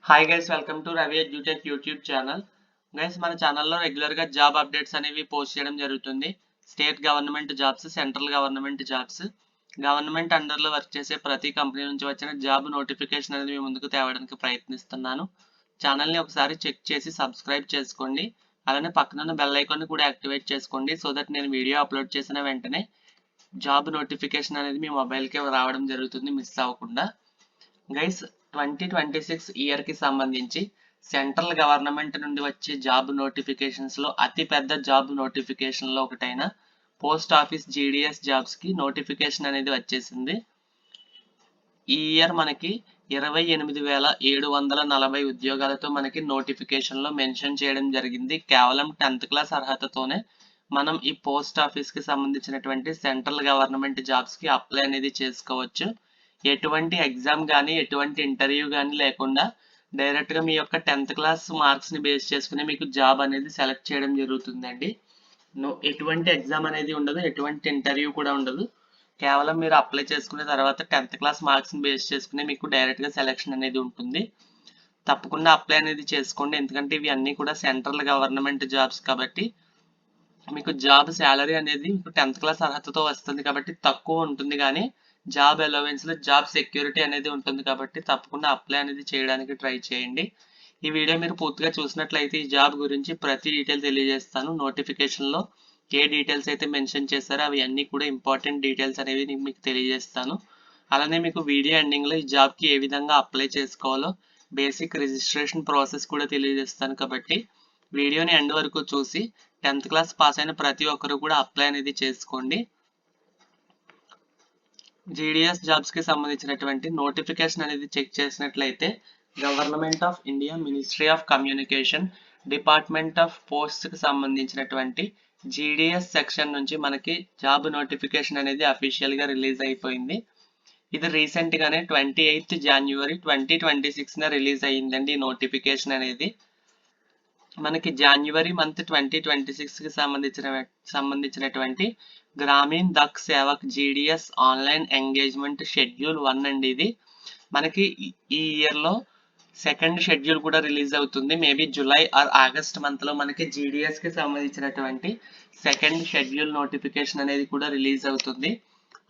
Hi guys, welcome to Ravi edutech YouTube channel. Guys, మన ఛానల్లో రెగ్యులర్గా జాబ్ అప్డేట్స్ అనేవి పోస్ట్ చేయడం జరుగుతుంది. State government jobs, central government jobs, government అండర్లో వర్క్ చేసే ప్రతి కంపెనీ నుంచి వచ్చిన జాబ్ నోటిఫికేషన్ అనేది మీ ముందుకు తేవడానికి ప్రయత్నిస్తున్నాను. ఛానల్ని ఒకసారి చెక్ చేసి సబ్స్క్రైబ్ చేసుకోండి. అలానే పక్కనున్న బెల్ ఐకాన్ని కూడా యాక్టివేట్ చేసుకోండి, సో దట్ నేను వీడియో అప్లోడ్ చేసిన వెంటనే జాబ్ నోటిఫికేషన్ అనేది మీ మొబైల్కి రావడం జరుగుతుంది, మిస్ అవ్వకుండా. గైస్, 2026 ఇయర్కి సంబంధించి సెంట్రల్ గవర్నమెంట్ నుండి వచ్చే జాబ్ నోటిఫికేషన్స్లో అతిపెద్ద జాబ్ నోటిఫికేషన్లో ఒకటైన పోస్ట్ ఆఫీస్ జీడిఎస్ జాబ్స్కి నోటిఫికేషన్ అనేది వచ్చేసింది. ఈ ఇయర్ మనకి 28,740 ఉద్యోగాలతో మనకి నోటిఫికేషన్లో మెన్షన్ చేయడం జరిగింది. కేవలం 10th క్లాస్ అర్హతతోనే మనం ఈ పోస్ట్ ఆఫీస్కి సంబంధించినటువంటి సెంట్రల్ గవర్నమెంట్ జాబ్స్కి అప్లై అనేది చేసుకోవచ్చు. ఎటువంటి ఎగ్జామ్ కానీ ఎటువంటి ఇంటర్వ్యూ కానీ లేకుండా డైరెక్ట్గా మీ యొక్క 10th క్లాస్ మార్క్స్ని బేస్ చేసుకుని మీకు జాబ్ అనేది సెలెక్ట్ చేయడం జరుగుతుందండి. ఎటువంటి ఎగ్జామ్ అనేది ఉండదు, ఎటువంటి ఇంటర్వ్యూ కూడా ఉండదు. కేవలం మీరు అప్లై చేసుకున్న తర్వాత 10th క్లాస్ మార్క్స్ని బేస్ చేసుకుని మీకు డైరెక్ట్గా సెలెక్షన్ అనేది ఉంటుంది. తప్పకుండా అప్లై అనేది చేసుకోండి, ఎందుకంటే ఇవి అన్నీ కూడా సెంట్రల్ గవర్నమెంట్ జాబ్స్ కాబట్టి మీకు జాబ్ శాలరీ అనేది మీకు 10th క్లాస్ అర్హతతో వస్తుంది కాబట్టి తక్కువ ఉంటుంది, కానీ జాబ్ అలవెన్స్లో జాబ్ సెక్యూరిటీ అనేది ఉంటుంది కాబట్టి తప్పకుండా అప్లై అనేది చేయడానికి ట్రై చేయండి. ఈ వీడియో మీరు పూర్తిగా చూసినట్లయితే ఈ జాబ్ గురించి ప్రతి డీటెయిల్ తెలియజేస్తాను. నోటిఫికేషన్లో ఏ డీటెయిల్స్ అయితే మెన్షన్ చేశారో అవి అన్నీ కూడా ఇంపార్టెంట్ డీటెయిల్స్ అనేవి నేను మీకు తెలియజేస్తాను. అలానే మీకు వీడియో ఎండింగ్లో ఈ జాబ్కి ఏ విధంగా అప్లై చేసుకోవాలో బేసిక్ రిజిస్ట్రేషన్ ప్రాసెస్ కూడా తెలియజేస్తాను. కాబట్టి వీడియోని ఎండ్ వరకు చూసి 10th క్లాస్ పాస్ అయిన ప్రతి ఒక్కరు కూడా అప్లై అనేది చేసుకోండి. జీడిఎస్ జాబ్స్కి సంబంధించినటువంటి నోటిఫికేషన్ అనేది చెక్ చేసినట్లయితే government of India, ministry of communication, department of పోస్ట్కి సంబంధించినటువంటి జీడిఎస్ సెక్షన్ నుంచి మనకి జాబ్ నోటిఫికేషన్ అనేది అఫీషియల్గా రిలీజ్ అయిపోయింది. ఇది రీసెంట్గానే 28th January 2026న రిలీజ్ అయ్యిందండి. ఈ నోటిఫికేషన్ అనేది మనకి జనవరి మంత్ 2026కి సంబంధించినటువంటి Gramin Dak Sevak GDS online engagement schedule 1 అండి. ఇది మనకి ఈ ఇయర్లో సెకండ్ షెడ్యూల్ కూడా రిలీజ్ అవుతుంది. మేబీ జూలై ఆర్ ఆగస్ట్ మంత్లో మనకి జీడిఎస్కి సంబంధించినటువంటి సెకండ్ షెడ్యూల్ నోటిఫికేషన్ అనేది కూడా రిలీజ్ అవుతుంది.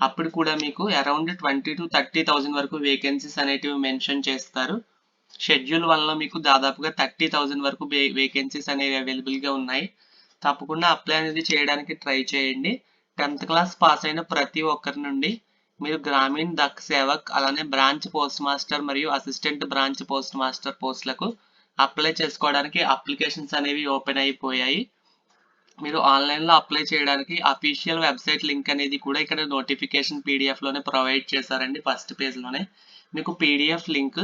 అప్పుడు కూడా మీకు అరౌండ్ 20,000 to 30,000 వరకు వేకెన్సీస్ అనేటివి మెన్షన్ చేస్తారు. షెడ్యూల్ 1లో మీకు దాదాపుగా 30,000 వరకు వేకెన్సీస్ అనేవి అవైలబుల్గా ఉన్నాయి. తప్పకుండా అప్లై అనేది చేయడానికి ట్రై చేయండి. 10th క్లాస్ పాస్ అయిన ప్రతి ఒక్కరి నుండి మీరు గ్రామీణ్ దక్ సేవక్, అలానే బ్రాంచ్ పోస్ట్ మాస్టర్ మరియు అసిస్టెంట్ బ్రాంచ్ పోస్ట్ మాస్టర్ పోస్టులకు అప్లై చేసుకోవడానికి అప్లికేషన్స్ అనేవి ఓపెన్ అయిపోయాయి. మీరు ఆన్లైన్లో అప్లై చేయడానికి అఫీషియల్ వెబ్సైట్ లింక్ అనేది కూడా ఇక్కడ నోటిఫికేషన్ పీడిఎఫ్లోనే ప్రొవైడ్ చేశారండి. ఫస్ట్ పేజ్లోనే మీకు పీడిఎఫ్ లింక్,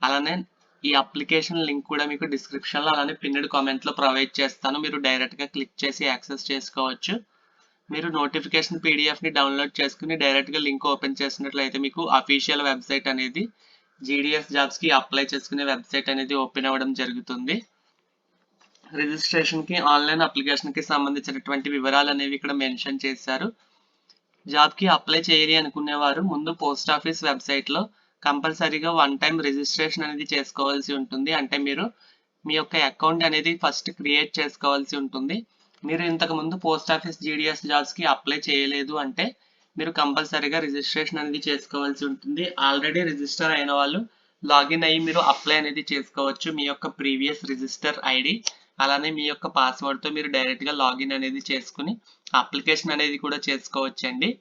అలానే ఈ అప్లికేషన్ లింక్ కూడా మీకు డిస్క్రిప్షన్లో అలానే పిన్నెడ్ కామెంట్లో ప్రొవైడ్ చేస్తాను. మీరు డైరెక్ట్గా క్లిక్ చేసి యాక్సెస్ చేసుకోవచ్చు. మీరు నోటిఫికేషన్ పీడిఎఫ్ని డౌన్లోడ్ చేసుకుని డైరెక్ట్గా లింక్ ఓపెన్ చేసినట్లయితే మీకు అఫీషియల్ వెబ్సైట్ అనేది జీడిఎస్ జాబ్స్కి అప్లై చేసుకునే వెబ్సైట్ అనేది ఓపెన్ అవ్వడం జరుగుతుంది. రిజిస్ట్రేషన్కి, ఆన్లైన్ అప్లికేషన్కి సంబంధించినటువంటి వివరాలు అనేవి ఇక్కడ మెన్షన్ చేశారు. జాబ్కి అప్లై చేయాలి అనుకునేవారు ముందు పోస్ట్ ఆఫీస్ వెబ్సైట్లో కంపల్సరీగా 1 టైం రిజిస్ట్రేషన్ అనేది చేసుకోవాల్సి ఉంటుంది. అంటే మీరు మీ యొక్క అకౌంట్ అనేది ఫస్ట్ క్రియేట్ చేసుకోవాల్సి ఉంటుంది. మీరు ఇంతకుముందు పోస్ట్ ఆఫీస్ జీడిఎస్ జాబ్స్కి అప్లై చేయలేదు అంటే మీరు కంపల్సరీగా రిజిస్ట్రేషన్ అనేది చేసుకోవాల్సి ఉంటుంది. ఆల్రెడీ రిజిస్టర్ అయిన వాళ్ళు లాగిన్ అయ్యి మీరు అప్లై అనేది చేసుకోవచ్చు. మీ యొక్క ప్రీవియస్ రిజిస్టర్ ఐడి అలానే మీ యొక్క పాస్వర్డ్తో మీరు డైరెక్ట్గా లాగిన్ అనేది చేసుకుని అప్లికేషన్ అనేది కూడా చేసుకోవచ్చండి.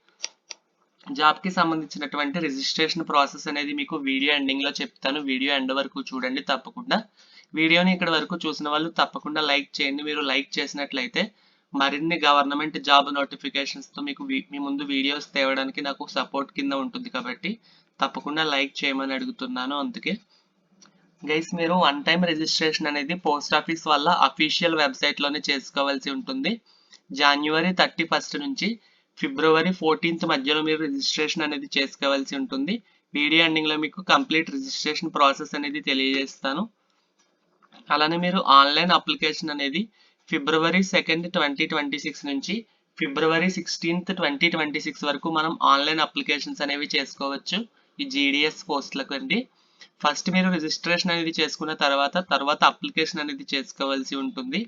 జాబ్కి సంబంధించినటువంటి రిజిస్ట్రేషన్ ప్రాసెస్ అనేది మీకు వీడియో ఎండింగ్లో చెప్తాను. వీడియో ఎండ్ వరకు చూడండి తప్పకుండా. వీడియోని ఇక్కడ వరకు చూసిన వాళ్ళు తప్పకుండా లైక్ చేయండి. మీరు లైక్ చేసినట్లయితే మరిన్ని గవర్నమెంట్ జాబ్ నోటిఫికేషన్స్తో మీకు మీ ముందు వీడియోస్ తేవడానికి నాకు సపోర్ట్ కింద ఉంటుంది కాబట్టి తప్పకుండా లైక్ చేయమని అడుగుతున్నాను. అందుకే గైస్, మీరు 1 టైం రిజిస్ట్రేషన్ అనేది పోస్ట్ ఆఫీస్ వల్ల అఫీషియల్ వెబ్సైట్లోనే చేసుకోవాల్సి ఉంటుంది. January 31st నుంచి February 14th మధ్యలో మీరు రిజిస్ట్రేషన్ అనేది చేసుకోవాల్సి ఉంటుంది. వీడియో ఎండింగ్లో మీకు కంప్లీట్ రిజిస్ట్రేషన్ ప్రాసెస్ అనేది తెలియజేస్తాను. అలానే మీరు ఆన్లైన్ అప్లికేషన్ అనేది February 2nd, 2026 నుంచి February 16th, 2026 వరకు మనం ఆన్లైన్ అప్లికేషన్స్ అనేవి చేసుకోవచ్చు ఈ జీడిఎస్ పోస్టులకు అండి. ఫస్ట్ మీరు రిజిస్ట్రేషన్ అనేది చేసుకున్న తర్వాత అప్లికేషన్ అనేది చేసుకోవాల్సి ఉంటుంది.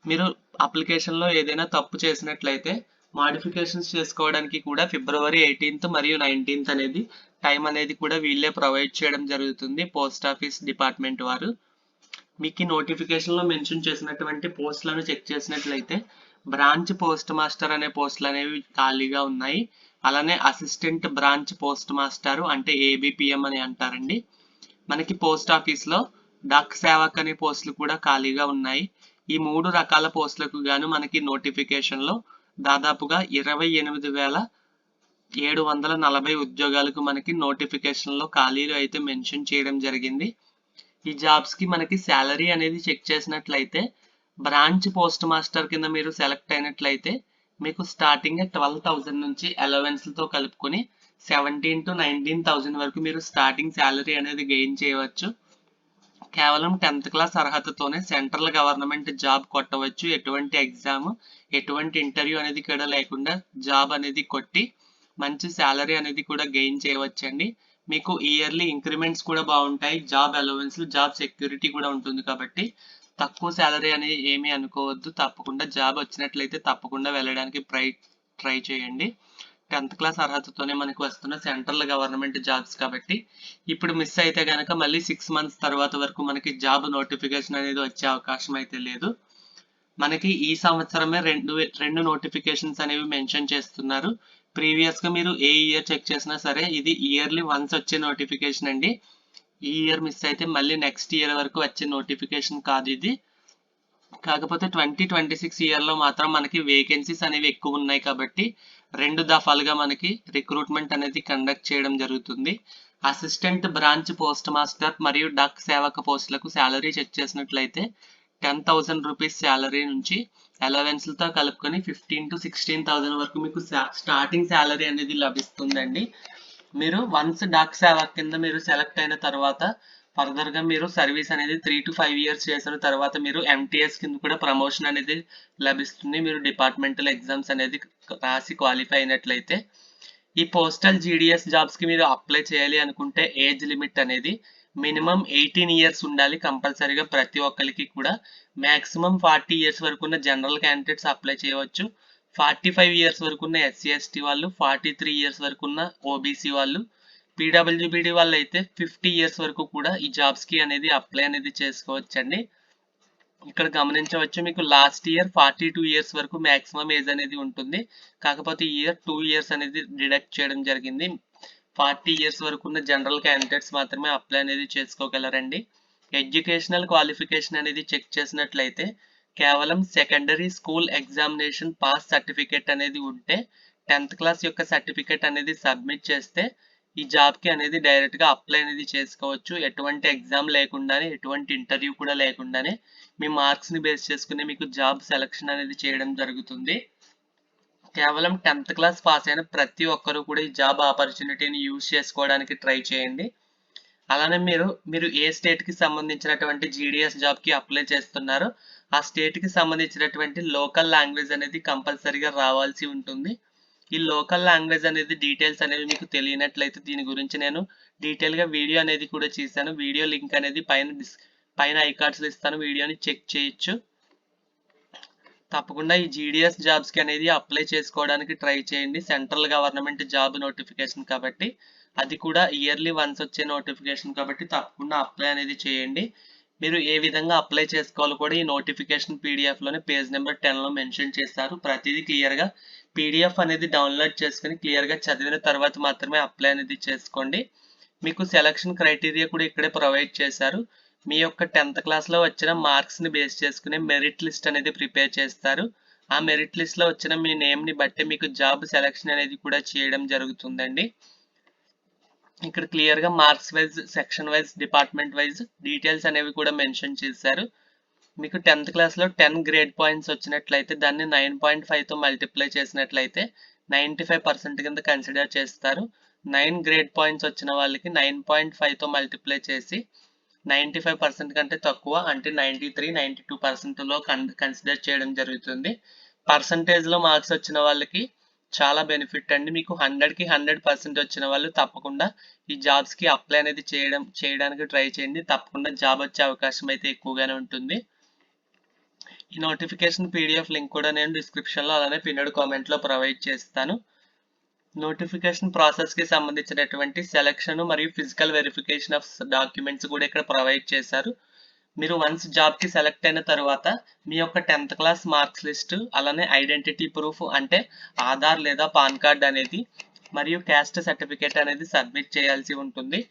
మీరు అప్లికేషన్లో ఏదైనా తప్పు చేసినట్లయితే మాడిఫికేషన్స్ చేసుకోవడానికి కూడా February 18th మరియు 19th అనేది టైం అనేది కూడా వీళ్ళే ప్రొవైడ్ చేయడం జరుగుతుంది, పోస్ట్ ఆఫీస్ డిపార్ట్మెంట్ వారు. మీకు ఈ నోటిఫికేషన్లో మెన్షన్ చేసినటువంటి పోస్టులను చెక్ చేసినట్లయితే బ్రాంచ్ పోస్ట్ మాస్టర్ అనే పోస్టులు అనేవి ఖాళీగా ఉన్నాయి. అలానే అసిస్టెంట్ బ్రాంచ్ పోస్ట్ మాస్టర్ అంటే ABPM అని అంటారండి. మనకి పోస్ట్ ఆఫీస్లో డక్ సేవక్ అనే పోస్టులు కూడా ఖాళీగా ఉన్నాయి. ఈ 3 రకాల పోస్టులకు గాను మనకి నోటిఫికేషన్లో దాదాపుగా 28,740 ఉద్యోగాలకు మనకి నోటిఫికేషన్లో ఖాళీలు అయితే మెన్షన్ చేయడం జరిగింది. ఈ జాబ్స్కి మనకి శాలరీ అనేది చెక్ చేసినట్లయితే బ్రాంచ్ పోస్ట్ మాస్టర్ కింద మీరు సెలెక్ట్ అయినట్లయితే మీకు స్టార్టింగ్ 12,000 నుంచి అలవెన్స్లతో కలుపుకొని 17,000 to 19,000 వరకు మీరు స్టార్టింగ్ శాలరీ అనేది గెయిన్ చేయవచ్చు. కేవలం 10th క్లాస్ అర్హతతోనే సెంట్రల్ గవర్నమెంట్ జాబ్ కొట్టవచ్చు. ఎటువంటి ఎగ్జామ్, ఎటువంటి ఇంటర్వ్యూ అనేది కూడా లేకుండా జాబ్ అనేది కొట్టి మంచి శాలరీ అనేది కూడా గెయిన్ చేయవచ్చండి. మీకు ఇయర్లీ ఇంక్రిమెంట్స్ కూడా బాగుంటాయి, జాబ్ అలవెన్స్లు, జాబ్ సెక్యూరిటీ కూడా ఉంటుంది. కాబట్టి తక్కువ శాలరీ అనేది ఏమీ అనుకోవద్దు. తప్పకుండా జాబ్ వచ్చినట్లయితే తప్పకుండా వెళ్ళడానికి ట్రై చేయండి. 10th క్లాస్ అర్హతతోనే మనకు వస్తున్న సెంట్రల్ గవర్నమెంట్ జాబ్స్ కాబట్టి ఇప్పుడు మిస్ అయితే కనుక మళ్ళీ 6 months తర్వాత వరకు మనకి జాబ్ నోటిఫికేషన్ అనేది వచ్చే అవకాశం అయితే లేదు. మనకి ఈ సంవత్సరమే రెండు నోటిఫికేషన్స్ అనేవి మెన్షన్ చేస్తున్నారు. ప్రీవియస్గా మీరు ఏ ఇయర్ చెక్ చేసినా సరే ఇది ఇయర్లీ వన్స్ వచ్చే నోటిఫికేషన్ అండి. ఈ ఇయర్ మిస్ అయితే మళ్ళీ నెక్స్ట్ ఇయర్ వరకు వచ్చే నోటిఫికేషన్ కాదు ఇది. కాకపోతే 2026 ఇయర్లో మాత్రం మనకి వేకెన్సీస్ అనేవి ఎక్కువ ఉన్నాయి కాబట్టి 2 దఫాలుగా మనకి రిక్రూట్మెంట్ అనేది కండక్ట్ చేయడం జరుగుతుంది. అసిస్టెంట్ బ్రాంచ్ పోస్ట్ మాస్టర్ మరియు డక్ సేవక పోస్టులకు శాలరీ చెక్ చేసినట్లయితే 10,000 రూపీస్ శాలరీ నుంచి అలవెన్స్లతో కలుపుకొని 15,000 to 16,000 వరకు మీకు స్టార్టింగ్ శాలరీ అనేది లభిస్తుందండి. మీరు వన్స్ డక్ సేవక్ కింద మీరు సెలెక్ట్ అయిన తర్వాత ఫర్దర్గా మీరు సర్వీస్ అనేది 3 to 5 years చేసిన తర్వాత మీరు MTS కింద కూడా ప్రమోషన్ అనేది లభిస్తుంది. మీరు డిపార్ట్మెంటల్ ఎగ్జామ్స్ అనేది రాసి క్వాలిఫై అయినట్లయితే. ఈ పోస్టల్ GDS జాబ్స్కి మీరు అప్లై చేయాలి అనుకుంటే ఏజ్ లిమిట్ అనేది మినిమం 18 years ఉండాలి కంపల్సరీగా ప్రతి ఒక్కరికి కూడా. మ్యాక్సిమం 40 years వరకు ఉన్న జనరల్ క్యాండిడేట్స్ అప్లై చేయవచ్చు. 45 years వరకు ఉన్న SC ST వాళ్ళు, 43 years వరకు ఉన్న OBC వాళ్ళు, PWBD వాళ్ళు అయితే 50 years వరకు కూడా ఈ జాబ్స్కి అనేది అప్లై అనేది చేసుకోవచ్చండి. ఇక్కడ గమనించవచ్చు మీకు లాస్ట్ ఇయర్ 42 years వరకు మ్యాక్సిమం ఏజ్ అనేది ఉంటుంది. కాకపోతే ఈ ఇయర్ 2 years అనేది డిడక్ట్ చేయడం జరిగింది. 40 years వరకు ఉన్న జనరల్ క్యాండిడేట్స్ మాత్రమే అప్లై అనేది చేసుకోగలరండి. ఎడ్యుకేషనల్ క్వాలిఫికేషన్ అనేది చెక్ చేసినట్లయితే కేవలం secondary school examination pass certificate అనేది ఉంటే 10th క్లాస్ యొక్క సర్టిఫికేట్ అనేది సబ్మిట్ చేస్తే ఈ జాబ్కి అనేది డైరెక్ట్గా అప్లై అనేది చేసుకోవచ్చు. ఎటువంటి ఎగ్జామ్ లేకుండానే, ఎటువంటి ఇంటర్వ్యూ కూడా లేకుండానే మీ మార్క్స్ని బేస్ చేసుకుని మీకు జాబ్ సెలక్షన్ అనేది చేయడం జరుగుతుంది. కేవలం 10th క్లాస్ పాస్ అయిన ప్రతి ఒక్కరూ కూడా ఈ జాబ్ ఆపర్చునిటీని యూజ్ చేసుకోవడానికి ట్రై చేయండి. అలానే మీరు ఏ స్టేట్కి సంబంధించినటువంటి GDS జాబ్కి అప్లై చేస్తున్నారో ఆ స్టేట్కి సంబంధించినటువంటి లోకల్ లాంగ్వేజ్ అనేది కంపల్సరీగా రావాల్సి ఉంటుంది. ఈ లోకల్ లాంగ్వేజ్ అనేది డీటెయిల్స్ అనేవి మీకు తెలియనట్లయితే దీని గురించి నేను డీటెయిల్గా వీడియో అనేది కూడా చేశాను. వీడియో లింక్ అనేది పైన ఐకార్డ్స్లో ఇస్తాను, వీడియోని చెక్ చేయొచ్చు. తప్పకుండా ఈ GDS జాబ్స్కి అనేది అప్లై చేసుకోవడానికి ట్రై చేయండి. సెంట్రల్ గవర్నమెంట్ జాబ్ నోటిఫికేషన్ కాబట్టి అది కూడా ఇయర్లీ వన్స్ వచ్చే నోటిఫికేషన్ కాబట్టి తప్పకుండా అప్లై అనేది చేయండి. మీరు ఏ విధంగా అప్లై చేసుకోవాలో కూడా ఈ నోటిఫికేషన్ PDFలోనే పేజ్ నెంబర్ 10లో మెన్షన్ చేస్తారు. ప్రతిదీ క్లియర్గా PDF అనేది డౌన్లోడ్ చేసుకుని క్లియర్గా చదివిన తర్వాత మాత్రమే అప్లై అనేది చేసుకోండి. మీకు సెలక్షన్ క్రైటీరియా కూడా ఇక్కడే ప్రొవైడ్ చేశారు. మీ యొక్క 10th క్లాస్లో వచ్చిన మార్క్స్ని బేస్ చేసుకుని మెరిట్ లిస్ట్ అనేది ప్రిపేర్ చేస్తారు. ఆ మెరిట్ లిస్ట్లో వచ్చిన మీ నేమ్ని బట్టి మీకు జాబ్ సెలక్షన్ అనేది కూడా చేయడం జరుగుతుందండి. ఇక్కడ క్లియర్గా marks wise, section wise, department wise details అనేవి కూడా మెన్షన్ చేశారు. మీకు 10th క్లాస్లో 10 గ్రేడ్ పాయింట్స్ వచ్చినట్లయితే దాన్ని 9.5తో మల్టిప్లై చేసినట్లయితే 95% కింద కన్సిడర్ చేస్తారు. 9 గ్రేడ్ పాయింట్స్ వచ్చిన వాళ్ళకి 9.5తో మల్టిప్లై చేసి 95% కంటే తక్కువ అంటే 93, 92%లో కన్సిడర్ చేయడం జరుగుతుంది. పర్సంటేజ్లో మార్క్స్ వచ్చిన వాళ్ళకి చాలా బెనిఫిట్ అండి. మీకు 100కి 100% వచ్చిన వాళ్ళు తప్పకుండా ఈ జాబ్స్కి అప్లై అనేది చేయడానికి ట్రై చేయండి. తప్పకుండా జాబ్ వచ్చే అవకాశం అయితే ఎక్కువగానే ఉంటుంది. ఈ నోటిఫికేషన్ పీడిఎఫ్ లింక్ కూడా నేను డిస్క్రిప్షన్లో అలానే పిన్నెడ్ కామెంట్లో ప్రొవైడ్ చేస్తాను. నోటిఫికేషన్ ప్రాసెస్కి సంబంధించినటువంటి సెలక్షన్ మరియు ఫిజికల్ వెరిఫికేషన్ ఆఫ్ డాక్యుమెంట్స్ కూడా ఇక్కడ ప్రొవైడ్ చేశారు. మీరు వన్స్ జాబ్కి సెలెక్ట్ అయిన తర్వాత మీ యొక్క 10th క్లాస్ మార్క్స్ లిస్ట్ అలానే ఐడెంటిటీ ప్రూఫ్ అంటే ఆధార్ లేదా పాన్ కార్డ్ అనేది మరియు క్యాస్ట్ సర్టిఫికేట్ అనేది సబ్మిట్ చేయాల్సి ఉంటుంది.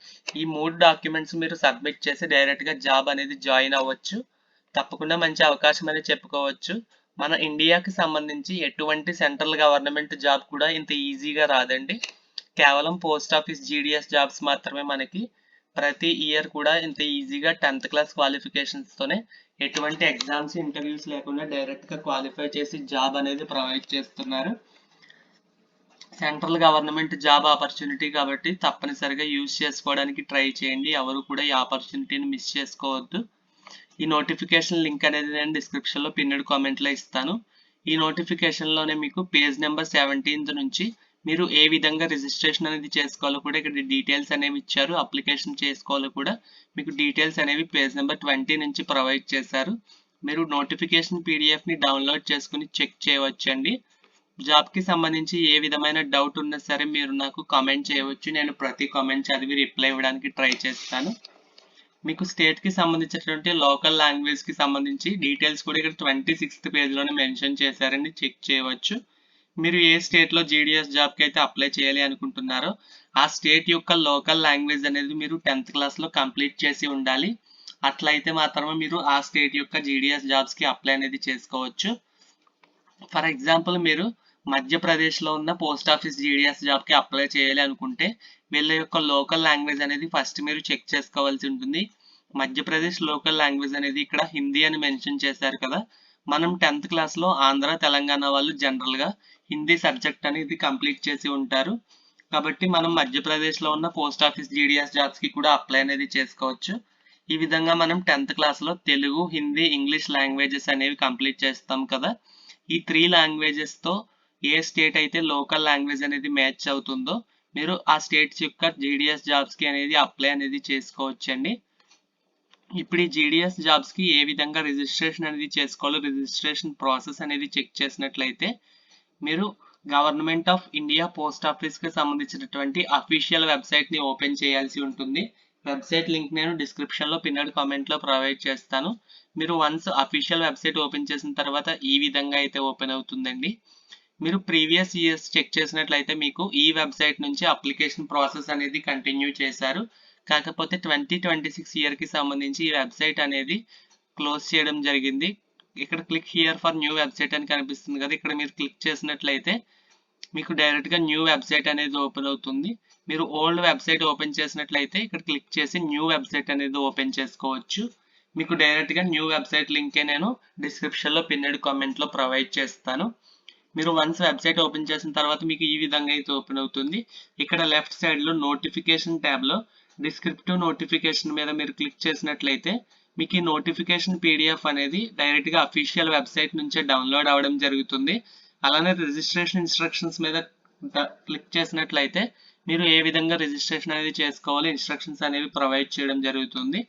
ఈ 3 డాక్యుమెంట్స్ మీరు సబ్మిట్ చేసి డైరెక్ట్గా జాబ్ అనేది జాయిన్ అవ్వచ్చు. తప్పకుండా మంచి అవకాశం అనేది చెప్పుకోవచ్చు. మన ఇండియాకి సంబంధించి ఎటువంటి సెంట్రల్ గవర్నమెంట్ జాబ్ కూడా ఇంత ఈజీగా రాదండి. కేవలం పోస్ట్ ఆఫీస్ జీడిఎస్ జాబ్స్ మాత్రమే మనకి ప్రతి ఇయర్ కూడా ఇంత ఈజీగా 10th క్లాస్ క్వాలిఫికేషన్స్తోనే ఎటువంటి ఎగ్జామ్స్ ఇంటర్వ్యూస్ లేకుండా డైరెక్ట్గా క్వాలిఫై చేసి జాబ్ అనేది ప్రొవైడ్ చేస్తున్నారు. సెంట్రల్ గవర్నమెంట్ జాబ్ ఆపర్చునిటీ కాబట్టి తప్పనిసరిగా యూజ్ చేసుకోవడానికి ట్రై చేయండి. ఎవరు కూడా ఈ ఆపర్చునిటీని మిస్ చేసుకోవద్దు. ఈ నోటిఫికేషన్ లింక్ అనేది నేను డిస్క్రిప్షన్లో పిన్నెడ్ కామెంట్లో ఇస్తాను. ఈ నోటిఫికేషన్లోనే మీకు పేజ్ నెంబర్ 17 నుంచి మీరు ఏ విధంగా రిజిస్ట్రేషన్ అనేది చేసుకోవాలో కూడా ఇక్కడ డీటెయిల్స్ అనేవి ఇచ్చారు. అప్లికేషన్ చేసుకోవాలో కూడా మీకు డీటెయిల్స్ అనేవి పేజ్ నెంబర్ 20 నుంచి ప్రొవైడ్ చేశారు. మీరు నోటిఫికేషన్ పీడిఎఫ్ని డౌన్లోడ్ చేసుకుని చెక్ చేయవచ్చండి. జాబ్కి సంబంధించి ఏ విధమైన డౌట్ ఉన్నా సరే మీరు నాకు కామెంట్ చేయవచ్చు. నేను ప్రతి కామెంట్ చదివి రిప్లై ఇవ్వడానికి ట్రై చేస్తాను. మీకు స్టేట్కి సంబంధించినటువంటి లోకల్ లాంగ్వేజ్కి సంబంధించి డీటెయిల్స్ కూడా ఇక్కడ 26th పేజ్లోనే మెన్షన్ చేశారని చెక్ చేయవచ్చు. మీరు ఏ స్టేట్లో జీడిఎస్ జాబ్కి అయితే అప్లై చేయాలి అనుకుంటున్నారో ఆ స్టేట్ యొక్క లోకల్ లాంగ్వేజ్ అనేది మీరు 10th క్లాస్లో కంప్లీట్ చేసి ఉండాలి. అట్లయితే మాత్రమే మీరు ఆ స్టేట్ యొక్క జీడిఎస్ జాబ్స్కి అప్లై అనేది చేసుకోవచ్చు. ఫర్ ఎగ్జాంపుల్ మీరు మధ్యప్రదేశ్లో ఉన్న పోస్ట్ ఆఫీస్ జీడిఎస్ జాబ్కి అప్లై చేయాలి అనుకుంటే వీళ్ళ యొక్క లోకల్ లాంగ్వేజ్ అనేది ఫస్ట్ మీరు చెక్ చేసుకోవాల్సి ఉంటుంది. మధ్యప్రదేశ్ లోకల్ లాంగ్వేజ్ అనేది ఇక్కడ హిందీ అని మెన్షన్ చేశారు కదా. మనం 10th క్లాస్లో ఆంధ్ర తెలంగాణ వాళ్ళు జనరల్గా హిందీ సబ్జెక్ట్ అనేది కంప్లీట్ చేసి ఉంటారు. కాబట్టి మనం మధ్యప్రదేశ్లో ఉన్న పోస్ట్ ఆఫీస్ జీడిఎస్ జాబ్స్కి కూడా అప్లై అనేది చేసుకోవచ్చు. ఈ విధంగా మనం 10th క్లాస్లో తెలుగు, హిందీ, ఇంగ్లీష్ లాంగ్వేజెస్ అనేవి కంప్లీట్ చేస్తాం కదా. ఈ 3 లాంగ్వేజెస్తో ఏ స్టేట్ అయితే లోకల్ లాంగ్వేజ్ అనేది మ్యాచ్ అవుతుందో మీరు ఆ స్టేట్స్ యొక్క జీడిఎస్ జాబ్స్కి అనేది అప్లై అనేది చేసుకోవచ్చండి. ఇప్పుడు ఈ జీడిఎస్ జాబ్స్కి ఏ విధంగా రిజిస్ట్రేషన్ అనేది చేసుకోవాలో రిజిస్ట్రేషన్ ప్రాసెస్ అనేది చెక్ చేసినట్లయితే మీరు గవర్నమెంట్ ఆఫ్ ఇండియా పోస్ట్ ఆఫీస్కి సంబంధించినటువంటి అఫీషియల్ వెబ్సైట్ని ఓపెన్ చేయాల్సి ఉంటుంది. వెబ్సైట్ లింక్ నేను డిస్క్రిప్షన్లో పిన్నెడ్ కామెంట్లో ప్రొవైడ్ చేస్తాను. మీరు వన్స్ అఫీషియల్ వెబ్సైట్ ఓపెన్ చేసిన తర్వాత ఈ విధంగా అయితే ఓపెన్ అవుతుందండి. మీరు ప్రీవియస్ ఇయర్స్ చెక్ చేసినట్లయితే మీకు ఈ వెబ్సైట్ నుంచి అప్లికేషన్ ప్రాసెస్ అనేది కంటిన్యూ చేశారు. కాకపోతే 2026 ఇయర్కి సంబంధించి ఈ వెబ్సైట్ అనేది క్లోజ్ చేయడం జరిగింది. ఇక్కడ click here for new website అని కనిపిస్తుంది కదా. ఇక్కడ మీరు క్లిక్ చేసినట్లయితే మీకు డైరెక్ట్గా న్యూ వెబ్సైట్ అనేది ఓపెన్ అవుతుంది. మీరు ఓల్డ్ వెబ్సైట్ ఓపెన్ చేసినట్లయితే ఇక్కడ క్లిక్ చేసి న్యూ వెబ్సైట్ అనేది ఓపెన్ చేసుకోవచ్చు. మీకు డైరెక్ట్గా న్యూ వెబ్సైట్ లింకే నేను డిస్క్రిప్షన్లో పిన్నెడ్ కామెంట్లో ప్రొవైడ్ చేస్తాను. మీరు వన్స్ వెబ్సైట్ ఓపెన్ చేసిన తర్వాత మీకు ఈ విధంగా అయితే ఓపెన్ అవుతుంది. ఇక్కడ లెఫ్ట్ సైడ్లో నోటిఫికేషన్ ట్యాబ్లో డిస్క్రిప్టివ్ నోటిఫికేషన్ మీద మీరు క్లిక్ చేసినట్లయితే మీకు ఈ నోటిఫికేషన్ పీడిఎఫ్ అనేది డైరెక్ట్గా అఫీషియల్ వెబ్సైట్ నుంచే డౌన్లోడ్ అవ్వడం జరుగుతుంది. అలానే రిజిస్ట్రేషన్ ఇన్స్ట్రక్షన్స్ మీద క్లిక్ చేసినట్లయితే మీరు ఏ విధంగా రిజిస్ట్రేషన్ అనేది చేసుకోవాలి ఇన్స్ట్రక్షన్స్ అనేవి ప్రొవైడ్ చేయడం జరుగుతుంది.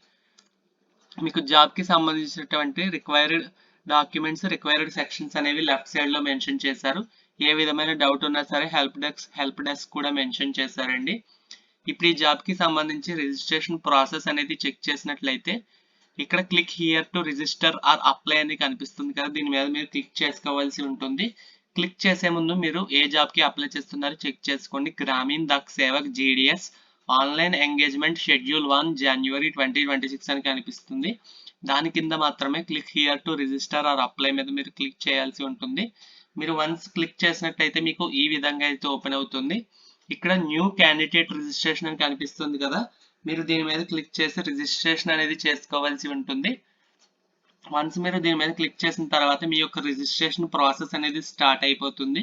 మీకు జాబ్కి సంబంధించినటువంటి రిక్వైర్డ్ డాక్యుమెంట్స్, రిక్వైర్డ్ సెక్షన్స్ అనేవి లెఫ్ట్ సైడ్లో మెన్షన్ చేశారు. ఏ విధమైన డౌట్ ఉన్నా సరే హెల్ప్ డెస్క్ కూడా మెన్షన్ చేశారండి. ఇప్పుడు ఈ జాబ్కి సంబంధించి రిజిస్ట్రేషన్ ప్రాసెస్ అనేది చెక్ చేసినట్లయితే ఇక్కడ click here to register or apply అని కనిపిస్తుంది కదా. దీని మీద మీరు క్లిక్ చేసుకోవాల్సి ఉంటుంది. క్లిక్ చేసే ముందు మీరు ఏ జాబ్కి అప్లై చేస్తున్నారో చెక్ చేసుకోండి. Gramin Dak Sevak GDS online engagement schedule 1 జనవరి 2026 అని కనిపిస్తుంది. దాని కింద మాత్రమే click here to register or apply మీద మీరు క్లిక్ చేయాల్సి ఉంటుంది. మీరు వన్స్ క్లిక్ చేసినట్లయితే మీకు ఈ విధంగా అయితే ఓపెన్ అవుతుంది. ఇక్కడ న్యూ క్యాండిడేట్ రిజిస్ట్రేషన్ అని కనిపిస్తుంది కదా. మీరు దీని మీద క్లిక్ చేసి రిజిస్ట్రేషన్ అనేది చేసుకోవాల్సి ఉంటుంది. వన్స్ మీరు దీని మీద క్లిక్ చేసిన తర్వాత మీ యొక్క రిజిస్ట్రేషన్ ప్రాసెస్ అనేది స్టార్ట్ అయిపోతుంది.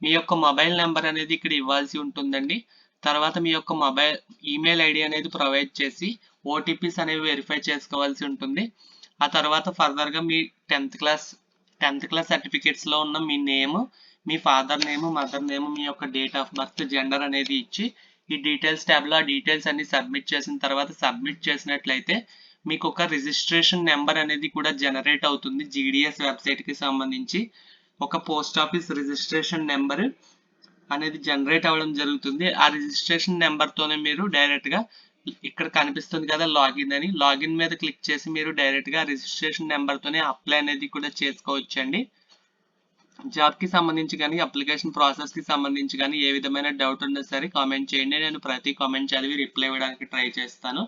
మీ యొక్క మొబైల్ నెంబర్ అనేది ఇక్కడ ఇవ్వాల్సి ఉంటుందండి. తర్వాత మీ యొక్క ఈమెయిల్ ఐడి అనేది ప్రొవైడ్ చేసి ఓటీపీస్ అనేవి వెరిఫై చేసుకోవాల్సి ఉంటుంది. ఆ తర్వాత ఫర్దర్గా మీ 10th క్లాస్ 10th క్లాస్ సర్టిఫికేట్స్లో ఉన్న మీ నేమ్, మీ ఫాదర్ నేమ్, మదర్ నేమ్, మీ యొక్క డేట్ ఆఫ్ బర్త్, జెండర్ అనేది ఇచ్చి ఈ డీటెయిల్స్ ట్యాబ్లో ఆ డీటెయిల్స్ అన్ని సబ్మిట్ చేసిన తర్వాత సబ్మిట్ చేసినట్లయితే మీకు ఒక రిజిస్ట్రేషన్ నెంబర్ అనేది కూడా జనరేట్ అవుతుంది. జీడిఎస్ వెబ్సైట్కి సంబంధించి ఒక పోస్ట్ ఆఫీస్ రిజిస్ట్రేషన్ నెంబర్ అనేది జనరేట్ అవ్వడం జరుగుతుంది. ఆ రిజిస్ట్రేషన్ నెంబర్తోనే మీరు డైరెక్ట్గా ఇక్కడ కనిపిస్తుంది కదా లాగిన్ అని, లాగిన్ మీద క్లిక్ చేసి మీరు డైరెక్ట్గా రిజిస్ట్రేషన్ నెంబర్తోనే అప్లై అనేది కూడా చేసుకోవచ్చండి. జాబ్కి సంబంధించి కానీ అప్లికేషన్ ప్రాసెస్కి సంబంధించి కానీ ఏ విధమైన డౌట్ ఉన్నా సరే కామెంట్ చేయండి. నేను ప్రతి కామెంట్ చదివి రిప్లై ఇవ్వడానికి ట్రై చేస్తాను.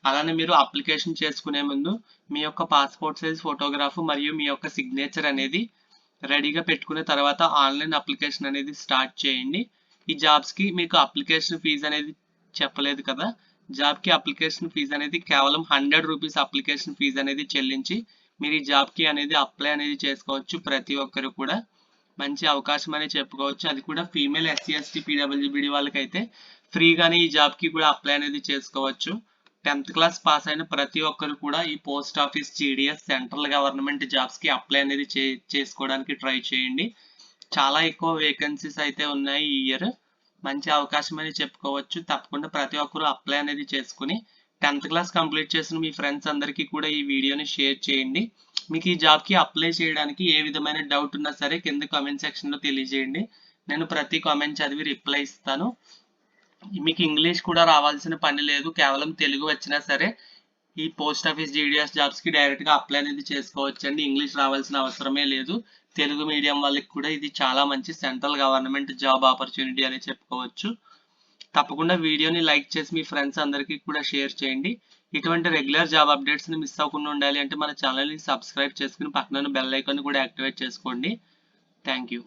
అలానే మీరు అప్లికేషన్ చేసుకునే ముందు మీ యొక్క పాస్పోర్ట్ సైజ్ ఫోటోగ్రాఫ్ మరియు మీ యొక్క సిగ్నేచర్ అనేది రెడీగా పెట్టుకున్న తర్వాత ఆన్లైన్ అప్లికేషన్ అనేది స్టార్ట్ చేయండి. ఈ జాబ్స్కి మీకు అప్లికేషన్ ఫీజు అనేది చెప్పలేదు కదా, జాబ్కి అప్లికేషన్ ఫీజు అనేది కేవలం 100 రూపీస్ అప్లికేషన్ ఫీజు అనేది చెల్లించి మీరు ఈ జాబ్కి అనేది అప్లై అనేది చేసుకోవచ్చు. ప్రతి ఒక్కరు కూడా మంచి అవకాశం అని చెప్పుకోవచ్చు. అది కూడా ఫీమేల్ ఎస్సీ ఎస్టీ పీడబ్ల్యూబీడీ వాళ్ళకైతే ఫ్రీగానే ఈ జాబ్కి కూడా అప్లై అనేది చేసుకోవచ్చు. 10th క్లాస్ పాస్ అయిన ప్రతి ఒక్కరు కూడా ఈ post office, GDS, central government జాబ్స్కి అప్లై అనేది చేసుకోవడానికి ట్రై చేయండి. చాలా ఎక్కువ వేకెన్సీస్ అయితే ఉన్నాయి ఈ ఇయర్. మంచి అవకాశం అని చెప్పుకోవచ్చు. తప్పకుండా ప్రతి ఒక్కరు అప్లై అనేది చేసుకుని 10th క్లాస్ కంప్లీట్ చేసిన మీ ఫ్రెండ్స్ అందరికీ కూడా ఈ వీడియోని షేర్ చేయండి. మీకు ఈ జాబ్కి అప్లై చేయడానికి ఏ విధమైన డౌట్ ఉన్నా సరే కింద కామెంట్ సెక్షన్లో తెలియజేయండి. నేను ప్రతి కామెంట్ చదివి రిప్లై ఇస్తాను. మీకు ఇంగ్లీష్ కూడా రావాల్సిన పని లేదు, కేవలం తెలుగు వచ్చినా సరే ఈ పోస్ట్ ఆఫీస్ జీడిఎస్ జాబ్స్కి డైరెక్ట్గా అప్లై అనేది చేసుకోవచ్చండి. ఇంగ్లీష్ రావాల్సిన అవసరమే లేదు. తెలుగు మీడియం వాళ్ళకి కూడా ఇది చాలా మంచి సెంట్రల్ గవర్నమెంట్ జాబ్ ఆపర్చునిటీ అని చెప్పుకోవచ్చు. తప్పకుండా వీడియోని లైక్ చేసి మీ ఫ్రెండ్స్ అందరికీ కూడా షేర్ చేయండి. ఇటువంటి రెగ్యులర్ జాబ్ అప్డేట్స్ని మిస్ అవ్వకుండా ఉండాలి అంటే మన ఛానల్ని సబ్స్క్రైబ్ చేసుకుని పక్కన బెల్ ఐకాన్ కూడా యాక్టివేట్ చేసుకోండి. Thank you.